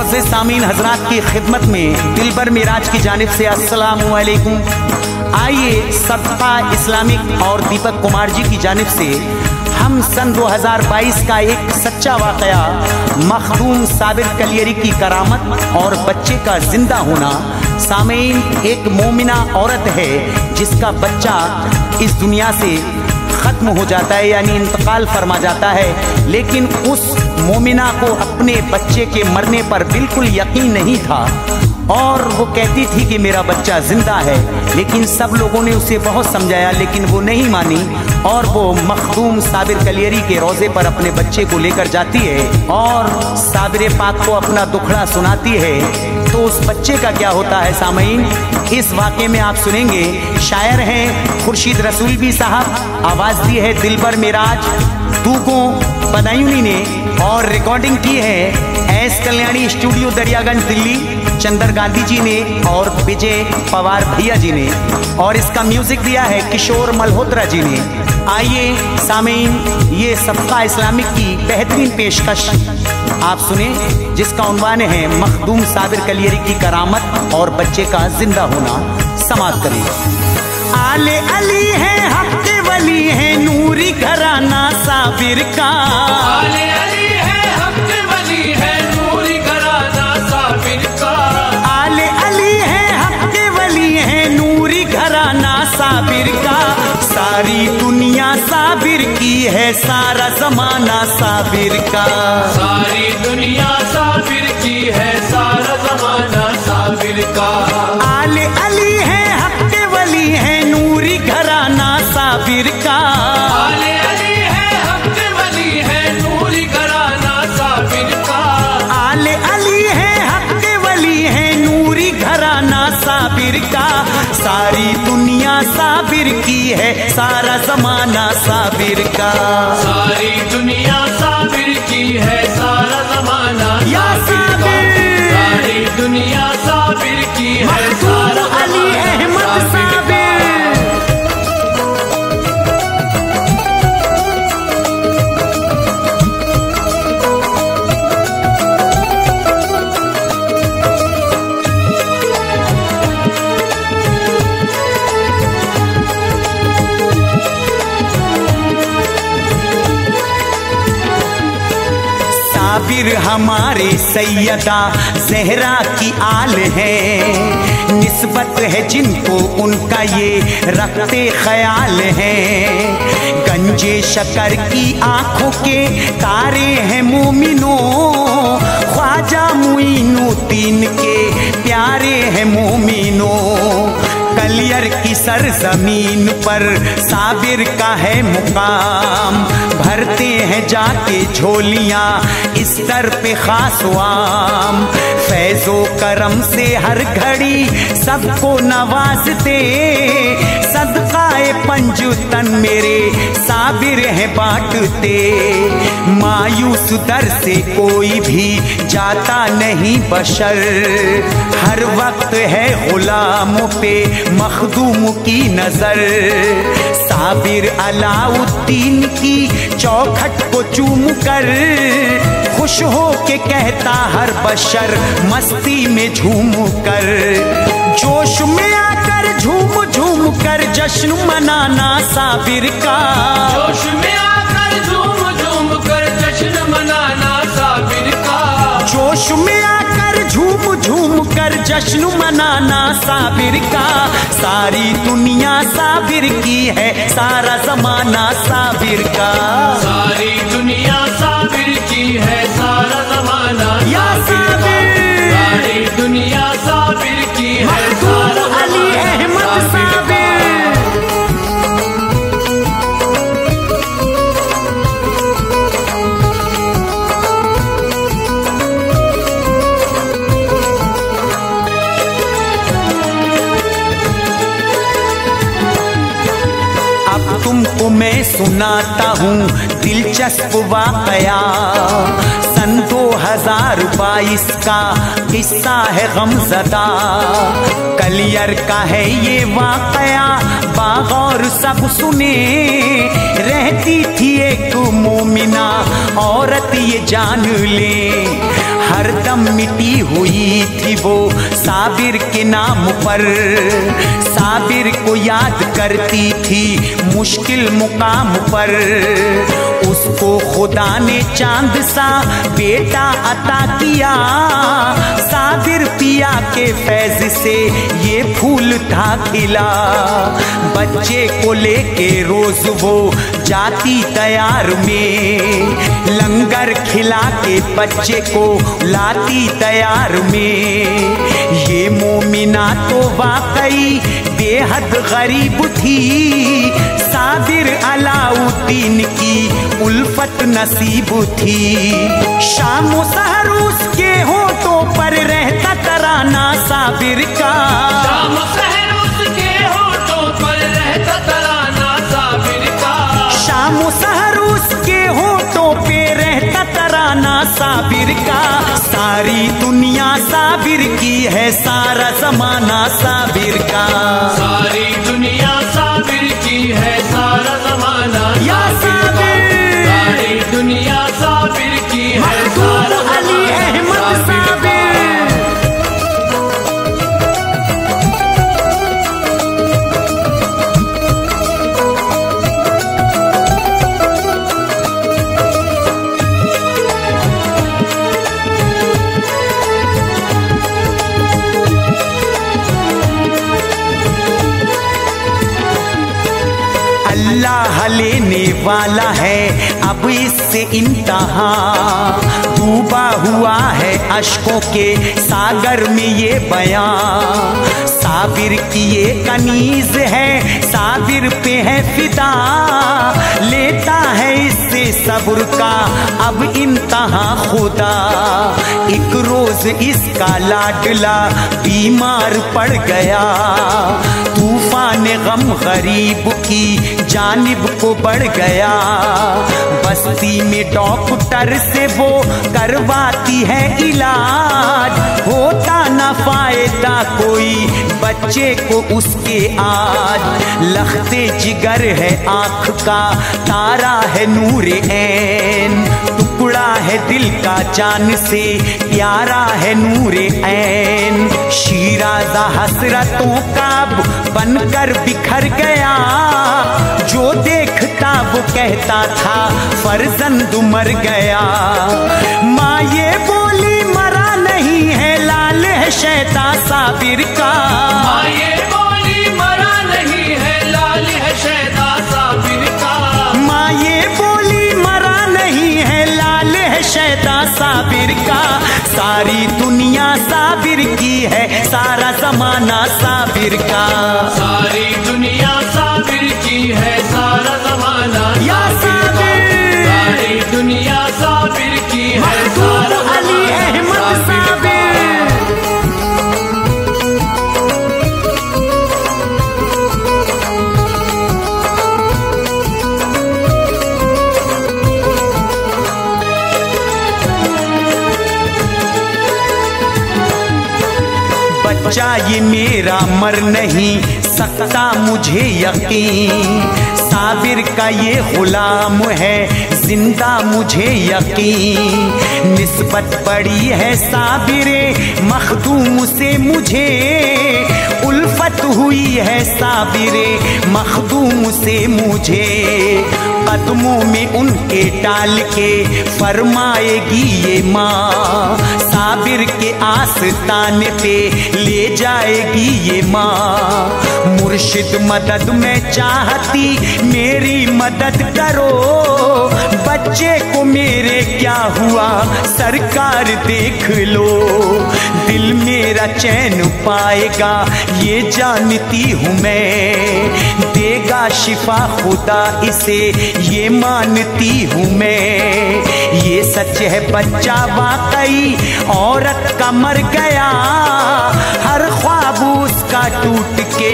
मुअज़्ज़िज़ सामीन हजरात की खिदमत में दिलबर मिराज की जानिब से अस्सलामु अलैकुम। आइए सदका इस्लामिक और दीपक कुमार जी की जानिब से हम सन 2022 का एक सच्चा वाकया मखदूम साबिर कलियरी की करामत और बच्चे का जिंदा होना। सामीन, एक मोमिना औरत है जिसका बच्चा इस दुनिया से ख़त्म हो जाता है, यानी इंतकाल फरमा जाता है, लेकिन उस मोमिना को अपने बच्चे के मरने पर बिल्कुल यकीन नहीं था और वो कहती थी कि मेरा बच्चा जिंदा है। लेकिन सब लोगों ने उसे बहुत समझाया लेकिन वो नहीं मानी और वो मखदूम साबिर कलियरी के रोज़े पर अपने बच्चे को लेकर जाती है और साबिर पाक को अपना दुखड़ा सुनाती है। तो उस बच्चे का क्या होता है सामीन, इस वाक़े में आप सुनेंगे। शायर हैं खुर्शीद रसूलवी साहब, आवाज़ दी है दिलबर मिराज, दूगों बदायूनी ने और रिकॉर्डिंग की है एस कल्याणी स्टूडियो दरियागंज दिल्ली, चंदर गांधी जी ने और विजय पवार भैया जी ने, और इसका म्यूजिक दिया है किशोर मल्होत्रा जी ने। आइए सामीन, ये सदका इस्लामिक की बेहतरीन पेशकश आप सुने जिसका उन्वान है मखदूम साबिर कलियरी की करामत और बच्चे का जिंदा होना। समाप्त करिए। आले अली है, हक़ वली है, नूरी घराना साबिर का। आले अली है, हक़ वली है, नूरी घराना साबिर का। आले अली है, हक़ वली है, नूरी घराना साबिर का। सारी दुनिया साबिर की है, सारा जमाना साबिर का। सारी दुनिया साबिर की है, सारा जमाना साबिर का। आले अली है, हक़ वली है, नूरी घराना साबिर का। आले अली है, हक़ वली है, नूरी घराना साबिर का। आले अली है, हक़ वली है, नूरी घराना साबिर का। सारी दुनिया साबिर की है, सारा जमाना साबिर का। सारी दुनिया साबिर की है, सारा जमाना साबिर का। सारी दुनिया साबिर की है, सारा अली अहमद साबिर। साबिर हमारे सैयदा ज़हरा की आल है, निस्बत है जिनको उनका ये रखते ख्याल है। गंजे शकर की आंखों के तारे हैं मोमिनो, ख्वाजा मुइनुद्दीन के प्यारे हैं मोमिनो। कलियर की सरजमीन पर साबिर का है मुकाम, भरते हैं जाके झोलियां इस दर पे खास वाम। फैज़ो करम से हर घड़ी सबको नवाजते, सदकाए पंजुतन मेरे साबिर है बांटते। मायूस दर से कोई भी जाता नहीं बशर, हर वक्त है गुलामों पे मखदूम की नजर। साबिर अलाउद्दीन की चौखट को चूम कर खुश हो के कहता हर बशर मस्ती में झूम कर। जोश में आकर झूम झूम कर जश्न मनाना साबिर का। जोश में आकर झूम झूम कर जश्न मनाना साबिर का। जोश में आकर झूम झूम कर जश्न मनाना साबिर का। सारी दुनिया साबिर की है, सारा जमाना साबिर का। सारी दुनिया साबिर की है, सारा जमाना साबिर का। सारी दुनिया साबिर की है, सारा अली अहमद साबिर। तुमको मैं सुनाता हूँ दिलचस्प वाकया, सन 2022 का किस्सा है गमज़दा। कलियर का है ये वाकया, बागौर सब सुने। रहती थी एक मोमिना औरत ये जान ले, हरदम मिटी हुई थी वो साबिर के नाम पर। साबिर को याद करती थी मुश्किल मुकाम पर। उसको खुदा ने चांद सा बेटा अता किया। साबिर पिया के फैज से ये फूल था खिला। बच्चे को लेके रोज वो जाती तैयार में। लंगर खिला के बच्चे को लाती तैयार में। ये मोमिना तो वाकई बेहद गरीब थी। साबिर अलाउद्दीन की उल्फत नसीब थी। शाम सहर उसके होठों पर रहता तराना साबिर का। शाम सहर उसके होठों पर रहता तराना साबिर का। शाम सहर उसके होठों पे रहता तराना साबिर का। सारी दुनिया साबिर की है, सारा जमाना साबिर का। सारी दुनिया साबिर की है, सारा जमाना या साबिर। सारी दुनिया साबिर की है, सारा अली अहमद साबिर। अल्लाह लेने वाला है अब इससे इम्तहा। डूबा हुआ है अश्कों के सागर में ये बयां। साबिर की ये कनीज है, साबिर पे है फिदा। लेता है इससे सब्र का अब इम्तहा खुदा। एक रोज इसका लाडला बीमार पड़ गया। तूफान गम गरीब की जानिब को बढ़ गया। बस्ती में डॉक्टर से वो करवाती है इलाज। होता ना फायदा कोई बच्चे को उसके आज। लखते जिगर है आंख का, तारा है नूरे ऐन। टुकड़ा है दिल का जान से, प्यारा है नूरे ऐन। शीराज़ा हसरतों का बनकर बिखर गया। जो देखता वो कहता था फर्जंद मर गया। माँ ये बोली मरा नहीं है, लाल है शैता साबिर का। माँ ये बोली मरा नहीं है, लाल है शैता साबिर का। माँ ये बोली मरा नहीं है, लाल है शैता साबिर का। सारी दुनिया साबिर की है, सारा जमाना साबिर का। सारी दुनिया साबिर की है, सारा जमाना या साबिर। सारी दुनिया साबिर की है, सारा अली अहमद साबिर। बच्चा ये मेरा मर नहीं सकता मुझे यकीन। साबिर का ये गुलाम है जिंदा मुझे यकीन। निस्बत बड़ी है साबिरे मखदूम से मुझे। उल्फत हुई है साबिरे मखदूम से मुझे। कदमों में उनके डाल के फरमाएगी ये माँ। साबिर के आस्ताने पे ले जाएगी ये माँ। मुर्शिद मदद में चाहती मेरी मदद करो। बच्चे को मेरे क्या हुआ सरकार देख लो। दिल मेरा चैन पाएगा ये जानती हूँ मैं। देगा शिफा खुदा इसे ये मानती हूँ मैं। ये सच है बच्चा वाकई औरत का मर गया। हर ख्वाब उसका टूट के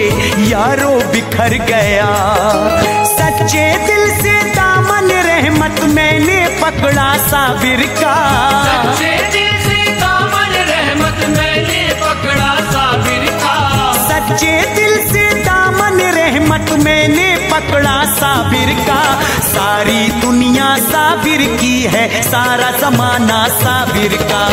यारो बिखर गया। सच्चे दिल से दामन रहमत मैंने पकड़ा साबिर का। सच्चे दिल से दामन रहमत मैंने पकड़ा साबिर का। सच्चे दिल से दामन रहमत मैंने पकड़ा साबिर का। सारी दुनिया साबिर साबिर की है, सारा जमाना साबिर का।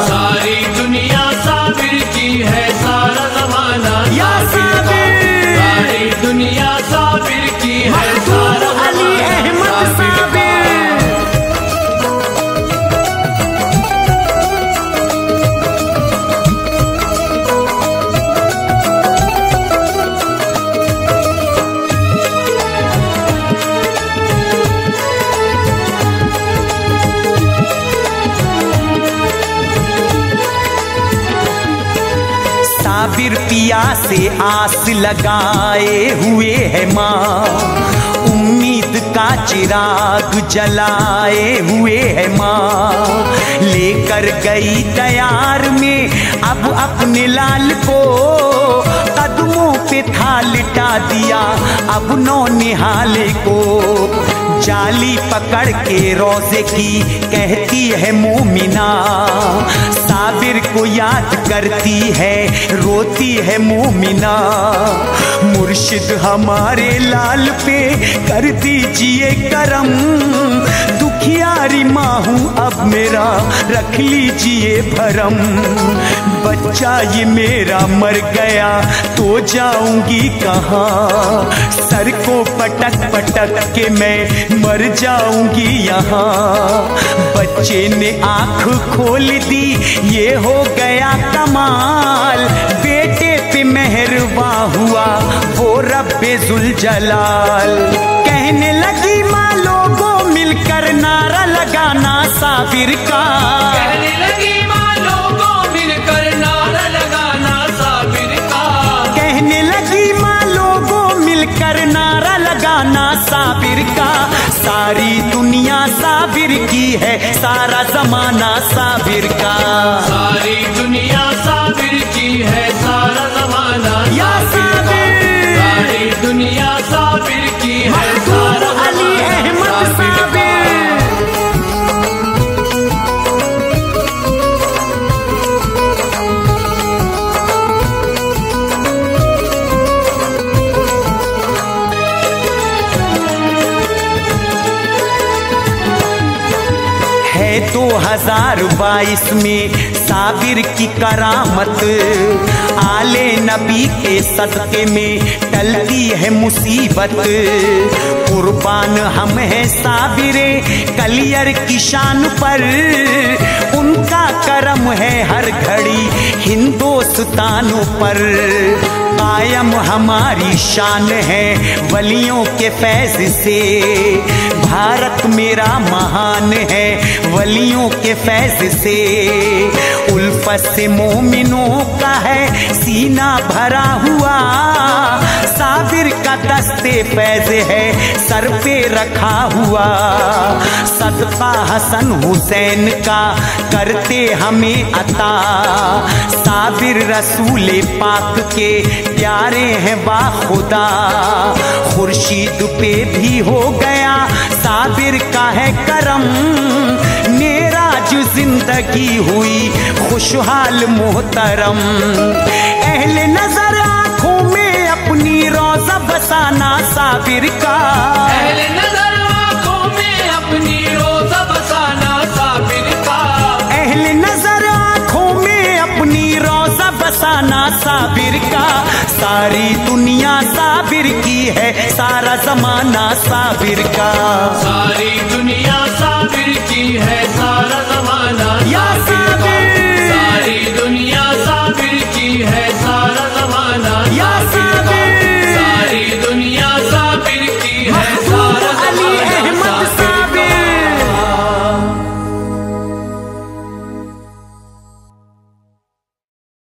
सारी दुनिया साबिर की है, सारा जमाना या साबिर, सारी दुनिया साबिर की है, सारा अली अहमद साबिर। साबिर पिया से आस लगाए हुए है माँ, उम्मीद का चिराग जलाए हुए है माँ। लेकर गई तैयार में अब अपने लाल को, कदमों पे था लिटा दिया अब नौनिहाले को। जाली पकड़ के रोजे की कहती है मोमिना, साबिर को याद करती है रोती है मोमिना। मुर्शिद हमारे लाल पे कर दीजिए करम, दुखियारी माँ हूँ अब मेरा रख लीजिए भरम। बच्चा ये मेरा मर गया तो जाऊंगी कहाँ, सर को पटक पटक के मैं मर जाऊंगी यहाँ। बच्चे ने आंख खोल दी ये हो गया कमाल, बेटे पे मेहरबा हुआ वो रब्बे जुल जलाल। कहने लगी माँ लोगों मिलकर नारा लगाना साबिर का, कहने लगी माँ लोगों मिलकर नारा लगाना साबिर का। कहने लगी माँ लोगों मिलकर नारा लगाना साबिर का। सारी दुनिया साबिर की है, सारा जमाना साबिर का। सारी दुनिया साबिर की है, सारा जमाना या साबिर, सारी दुनिया साबिर की है, सारा अली अहमद साबिर। है 2022 में साबिर की करामत, आले नबी के सदके में टलती है मुसीबत। कुर्बान हम हैं साबिरे कलियर की शान पर, उनका करम है हर घड़ी हिंदुस्तानों पर। कायम हमारी शान है वलियों के फैज से, भारत मेरा महान है वलियों के फैज से। उल्फत से मोमिनों का है सीना भरा हुआ, साबिर का दस्ते फैज है सर पे रखा हुआ। सदका हसन हुसैन का करते हमें अता, साबिर रसूल पाक के प्यारे हैं बाखुदा। खुर्शीद पे भी हो गया साबिर का है करम, मेराज जिंदगी हुई खुशहाल मोहतरम। अहले नजर आंखों में अपनी रोजा बसाना साबिर का, अहले नजर आंखों में अपनी रोजा बसाना साबिर का। अहले नजर आंखों में अपनी रोजा बसाना साबिर का। सारी दुनिया साबिर की है, सारा जमाना साबिर का।